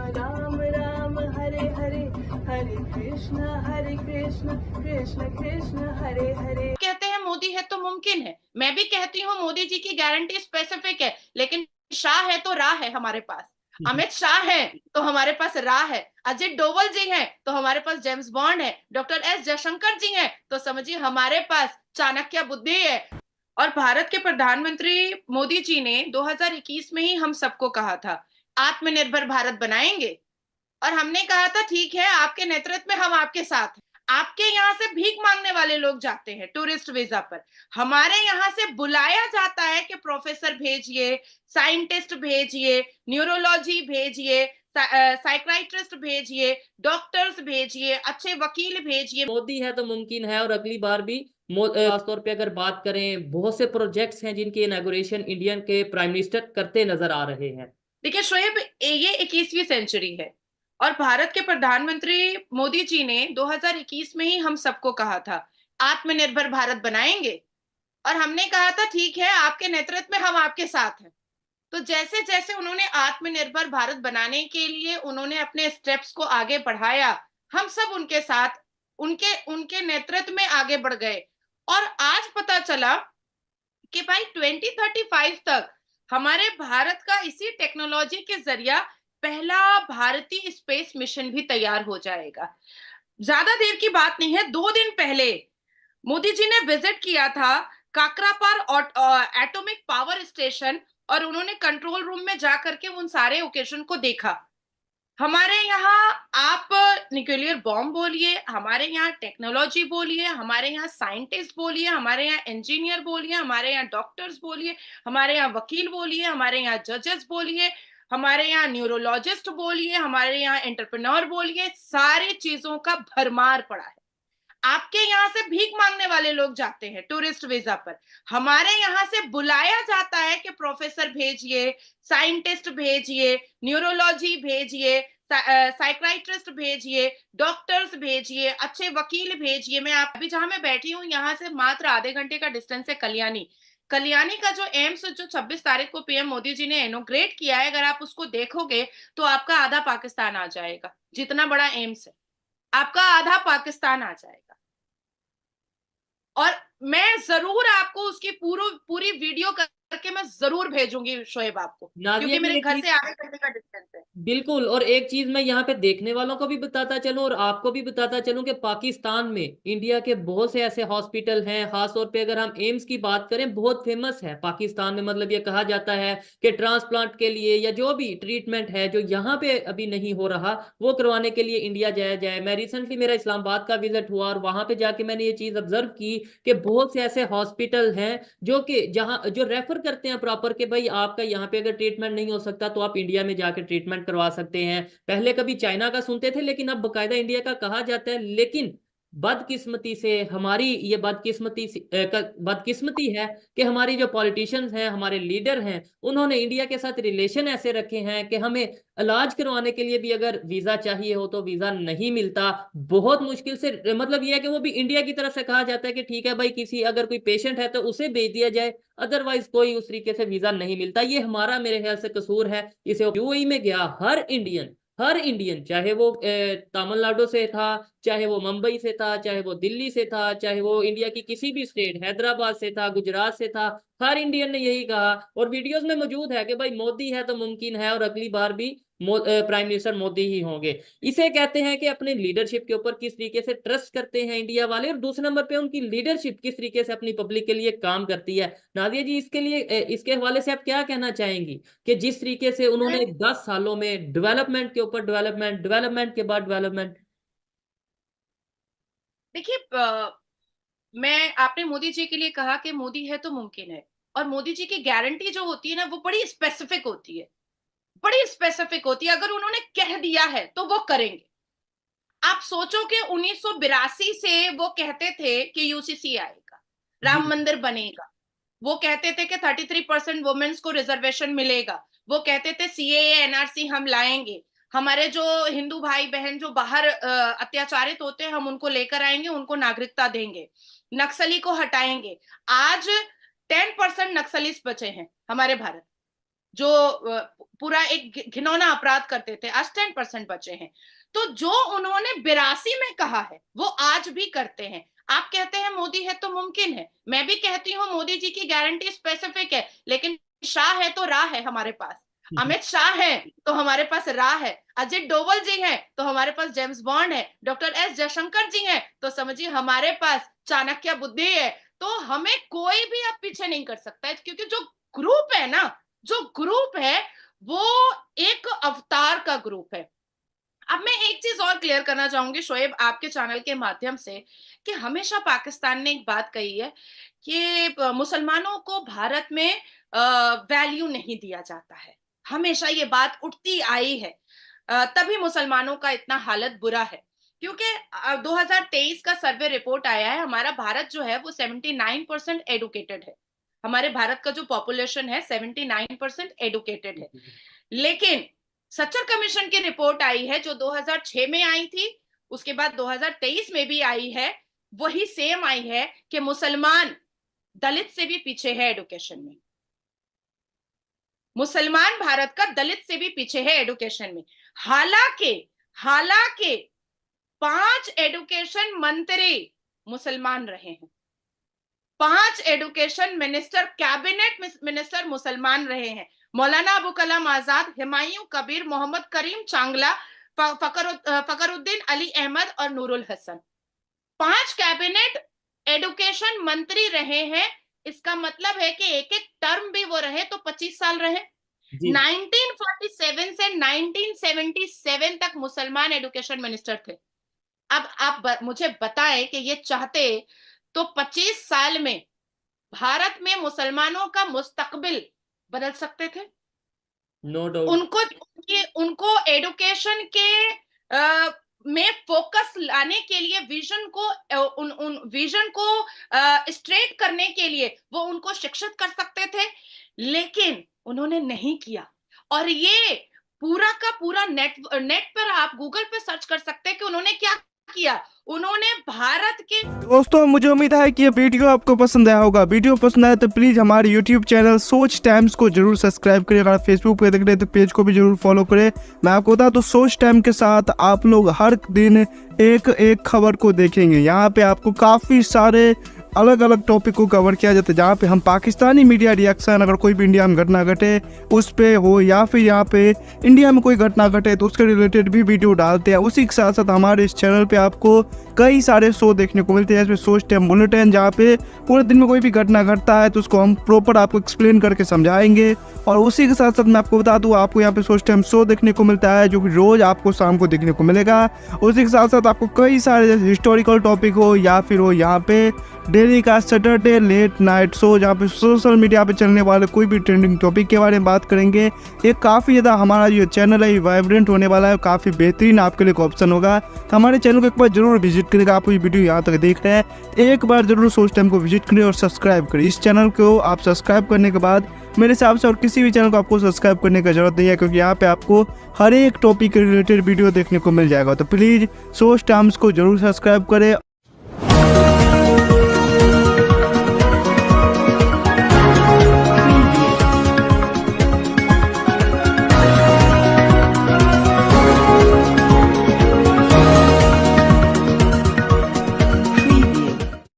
राम राम हरे हरे, हरे कृष्ण कृष्ण कृष्ण हरे हरे। कहते हैं मोदी है तो मुमकिन है, मैं भी कहती हूँ मोदी जी की गारंटी स्पेसिफिक है, लेकिन शाह है तो राह है हमारे पास। अमित शाह है तो हमारे पास राह है, अजित डोवल जी हैं तो हमारे पास जेम्स बॉन्ड है, डॉक्टर एस जयशंकर जी हैं तो समझिए हमारे पास चाणक्य बुद्धि है। और भारत के प्रधानमंत्री मोदी जी ने 2021 में ही हम सबको कहा था आत्मनिर्भर भारत बनाएंगे, और हमने कहा था ठीक है आपके नेतृत्व में हम आपके साथ हैं। आपके यहाँ से भीख मांगने वाले लोग जाते हैं टूरिस्ट वीजा पर, हमारे यहाँ से बुलाया जाता है कि प्रोफेसर भेजिए, साइंटिस्ट भेजिए, न्यूरोलॉजी भेजिए, साइक्राइट्रिस्ट भेजिए, डॉक्टर्स भेजिए, अच्छे वकील भेजिए। मोदी है तो मुमकिन है, और अगली बार भी खासतौर पे अगर बात करें, बहुत से प्रोजेक्ट्स हैं जिनकी इनॉग्रेशन इंडियन के प्राइम मिनिस्टर करते नजर आ रहे हैं। देखिए शोएब, ये 21वीं सेंचुरी है और भारत के प्रधानमंत्री मोदी जी ने 2021 में ही हम सबको कहा था आत्मनिर्भर भारत बनाएंगे, और हमने कहा था ठीक है आपके नेतृत्व में हम आपके साथ हैं। तो जैसे जैसे उन्होंने आत्मनिर्भर भारत बनाने के लिए उन्होंने अपने स्टेप्स को आगे बढ़ाया, हम सब उनके साथ उनके उनके नेतृत्व में आगे बढ़ गए। और आज पता चला कि भाई 2035 तक हमारे भारत का इसी टेक्नोलॉजी के जरिया पहला भारतीय स्पेस मिशन भी तैयार हो जाएगा। ज्यादा देर की बात नहीं है, 2 दिन पहले मोदी जी ने विजिट किया था काकरापार एटॉमिक पावर स्टेशन, और उन्होंने कंट्रोल रूम में जाकर के उन सारे ओकेजन को देखा। हमारे यहाँ आप न्यूक्लियर बॉम्ब बोलिए, हमारे यहाँ टेक्नोलॉजी बोलिए, हमारे यहाँ साइंटिस्ट बोलिए, हमारे यहाँ इंजीनियर बोलिए, हमारे यहाँ डॉक्टर्स बोलिए, हमारे यहाँ वकील बोलिए, हमारे यहाँ जजेस बोलिए, हमारे यहाँ न्यूरोलॉजिस्ट बोलिए, हमारे यहाँ एंटरप्रेन्योर बोलिए, सारी चीजों का भरमार पड़ा है। आपके यहाँ से भीख मांगने वाले लोग जाते हैं टूरिस्ट वीजा पर, हमारे यहाँ से बुलाया जाता है कि प्रोफेसर भेजिए, साइंटिस्ट भेजिए, न्यूरोलॉजी भेजिए, साइक्राइट्रिस्ट भेजिए, डॉक्टर्स भेजिए, अच्छे वकील भेजिए। मैं आप अभी जहां मैं बैठी हूँ यहाँ से मात्र आधे घंटे का डिस्टेंस है कल्याणी। कल्याणी का जो एम्स जो 26 तारीख को पीएम मोदी जी ने इनोग्रेट किया है, अगर आप उसको देखोगे तो आपका आधा पाकिस्तान आ जाएगा, जितना बड़ा एम्स है आपका आधा पाकिस्तान आ जाएगा। और मैं जरूर आपको उसकी पूरी वीडियो करके मैं जरूर भेजूंगी शोएब आपको, नादिया क्योंकि जी, मेरे एक घर चीज से आधे घंटे का डिस्टेंस है। बिल्कुल, और एक चीज मैं यहाँ पे देखने वालों को भी बताता चलूं और आपको भी बताता चलूं कि पाकिस्तान में इंडिया के बहुत से ऐसे हॉस्पिटल हैं। खासतौर पे अगर हम एम्स की बात करें, बहुत फेमस है पाकिस्तान में। मतलब ये कहा जाता है कि ट्रांसप्लांट के लिए या जो भी ट्रीटमेंट है जो यहाँ पे अभी नहीं हो रहा, वो करवाने के लिए इंडिया जाया जाए। मैं रिसेंटली मेरा इस्लामाबाद का विजिट हुआ और वहां पे जाके मैंने ये चीज ऑब्जर्व की कि बहुत से ऐसे हॉस्पिटल हैं जो कि जहाँ जो रेफर करते हैं प्रॉपर कि भाई आपका यहाँ पे अगर ट्रीटमेंट नहीं हो सकता तो आप इंडिया में जाकर ट्रीटमेंट करवा सकते हैं। पहले कभी चाइना का सुनते थे, लेकिन अब बकायदा इंडिया का कहा जाता है। लेकिन बदकिस्मती से हमारी ये बदकिस्मती है कि हमारी जो पॉलिटिशियंस हैं, हमारे लीडर हैं, उन्होंने इंडिया के साथ रिलेशन ऐसे रखे हैं कि हमें इलाज करवाने के लिए भी अगर वीजा चाहिए हो तो वीजा नहीं मिलता। बहुत मुश्किल से, मतलब ये है कि वो भी इंडिया की तरफ से कहा जाता है कि ठीक है भाई, किसी अगर कोई पेशेंट है तो उसे भेज दिया जाए, अदरवाइज कोई उस तरीके से वीजा नहीं मिलता। ये हमारा मेरे ख्याल से कसूर है। इसे यूएई में गया हर इंडियन चाहे वो तमिलनाडु से था, चाहे वो मुंबई से था, चाहे वो दिल्ली से था, चाहे वो इंडिया की किसी भी स्टेट हैदराबाद से था, गुजरात से था, हर इंडियन ने यही कहा। और वीडियोस में मौजूद है कि भाई मोदी है तो मुमकिन है, और अगली बार भी प्राइम मिनिस्टर मोदी ही होंगे। इसे कहते हैं कि अपने लीडरशिप के ऊपर किस तरीके से ट्रस्ट करते हैं इंडिया वाले, और दूसरे नंबर पे उनकी लीडरशिप किस तरीके से अपनी पब्लिक के लिए काम करती है। नादिया जी, इसके लिए इसके हवाले से आप क्या कहना चाहेंगी कि जिस तरीके से उन्होंने 10 सालों में डेवलपमेंट के ऊपर डेवलपमेंट, डेवलपमेंट के बाद डेवलपमेंट। देखिए मैं आपने मोदी जी के लिए कहा कि मोदी है तो मुमकिन है, और मोदी जी की गारंटी जो होती है ना वो बड़ी स्पेसिफिक होती है, बड़ी स्पेसिफिक होती है। अगर उन्होंने कह दिया है तो वो करेंगे। आप सोचो कि 1982 से वो कहते थे कि यूसीसी आएगा, जी। राम मंदिर बनेगा, वो कहते थे कि 33% वुमेन्स को रिजर्वेशन मिलेगा, वो कहते थे सीएए एनआरसी हम लाएंगे, हमारे जो हिंदू भाई बहन जो बाहर अत्याचारित होते हैं हम उनको लेकर आएंगे, उनको नागरिकता देंगे, नक्सली को हटाएंगे। आज 10% नक्सलीस बचे हैं हमारे भारत, जो पूरा एक घिनौना अपराध करते थे, आज 10% बचे हैं। तो जो उन्होंने 82 में कहा है वो आज भी करते हैं। आप कहते हैं मोदी है तो मुमकिन है, मैं भी कहती हूँ मोदी जी की गारंटी स्पेसिफिक है, लेकिन शाह है तो राह है हमारे पास। अमित शाह है तो हमारे पास राह है, अजित डोवल जी हैं तो हमारे पास जेम्स बॉन्ड है, डॉक्टर एस जयशंकर जी हैं तो समझिए हमारे पास चाणक्य बुद्धि है। तो हमें कोई भी अब पीछे नहीं कर सकता है, क्योंकि जो ग्रुप है ना, जो ग्रुप है वो एक अवतार का ग्रुप है। अब मैं एक चीज और क्लियर करना चाहूंगी शोएब, आपके चैनल के माध्यम से, कि हमेशा पाकिस्तान ने एक बात कही है कि मुसलमानों को भारत में वैल्यू नहीं दिया जाता है। हमेशा ये बात उठती आई है, तभी मुसलमानों का इतना हालत बुरा है। क्योंकि 2023 का सर्वे रिपोर्ट आया है, हमारा भारत जो है वो 79% एडुकेटेड है। हमारे भारत का जो पॉपुलेशन है 79% एडुकेटेड है। लेकिन सच्चर कमीशन की रिपोर्ट आई है जो 2006 में आई थी, उसके बाद 2023 में भी आई है, वही सेम आई है कि मुसलमान दलित से भी पीछे है एडुकेशन में। मुसलमान भारत का दलित से भी पीछे है एडुकेशन में। हालांकि 5 एडुकेशन मंत्री मुसलमान रहे हैं, 5 एडुकेशन मिनिस्टर, कैबिनेट मिनिस्टर मुसलमान रहे हैं। मौलाना अबू कलाम आजाद, हुमायूं कबीर, मोहम्मद करीम चांगला, फकरुद्दीन अली अहमद और नूरुल हसन, 5 कैबिनेट एडुकेशन मंत्री रहे हैं। इसका मतलब है कि एक एक टर्म भी वो रहे तो 25 साल रहे। 1947 से 1977 तक मुसलमान एडुकेशन मिनिस्टर थे। अब आप मुझे बताएं कि ये चाहते तो 25 साल में भारत में मुसलमानों का मुस्तकबिल बदल सकते थे। नो डाउट उनको एडुकेशन के में फोकस लाने के लिए, विजन को स्ट्रेट करने के लिए वो उनको शिक्षित कर सकते थे, लेकिन उन्होंने नहीं किया। और ये पूरा का पूरा नेट पर आप गूगल पे सर्च कर सकते हैं कि उन्होंने क्या किया। उन्होंने भारत के दोस्तों, मुझे उम्मीद है कि ये वीडियो आपको पसंद आया होगा। वीडियो पसंद आया तो प्लीज़ हमारे यूट्यूब चैनल सोच टाइम्स को जरूर सब्सक्राइब करें। अगर फेसबुक पे देख रहे हैं तो पेज को भी जरूर फॉलो करें। मैं आपको बता तो सोच टाइम के साथ आप लोग हर दिन एक खबर को देखेंगे। यहाँ पे आपको काफ़ी सारे अलग अलग टॉपिक को कवर किया जाता है, जहाँ पे हम पाकिस्तानी मीडिया रिएक्शन, अगर कोई भी इंडिया में घटना घटे उस पे हो, या फिर यहाँ पे इंडिया में कोई घटना घटे तो उसके रिलेटेड भी वीडियो डालते हैं। उसी के साथ साथ हमारे इस चैनल पे आपको कई सारे शो देखने को मिलते हैं, जैसे सोच टाइम बुलेटिन, जहाँ पे पूरे दिन में कोई भी घटना घटता है तो उसको हम प्रॉपर आपको एक्सप्लेन करके समझाएंगे। और उसी के साथ साथ मैं आपको बता दूँ, आपको यहाँ पे सोच टाइम शो देखने को मिलता है जो कि रोज़ आपको शाम को देखने को मिलेगा। उसी के साथ साथ आपको कई सारे जैसे हिस्टोरिकल टॉपिक हो या फिर हो यहाँ पे डेली का सैटरडे लेट नाइट शो, जहाँ पे सोशल मीडिया पे चलने वाले कोई भी ट्रेंडिंग टॉपिक के बारे में बात करेंगे। ये काफ़ी ज़्यादा हमारा जो चैनल है वाइब्रेंट होने वाला है, काफ़ी बेहतरीन आपके लिए एक ऑप्शन होगा। तो हमारे चैनल को एक बार जरूर विजिट करेगा। आप ये वीडियो यहाँ तक देख रहे हैं, एक बार जरूर सोच टाइम को विजिट करें और सब्सक्राइब करें। इस चैनल को आप सब्सक्राइब करने के बाद मेरे हिसाब से और किसी भी चैनल को आपको सब्सक्राइब करने की जरूरत नहीं है, क्योंकि यहाँ पे आपको हर एक टॉपिक के रिलेटेड वीडियो देखने को मिल जाएगा। तो प्लीज़ सोच टाइम्स को जरूर सब्सक्राइब करें।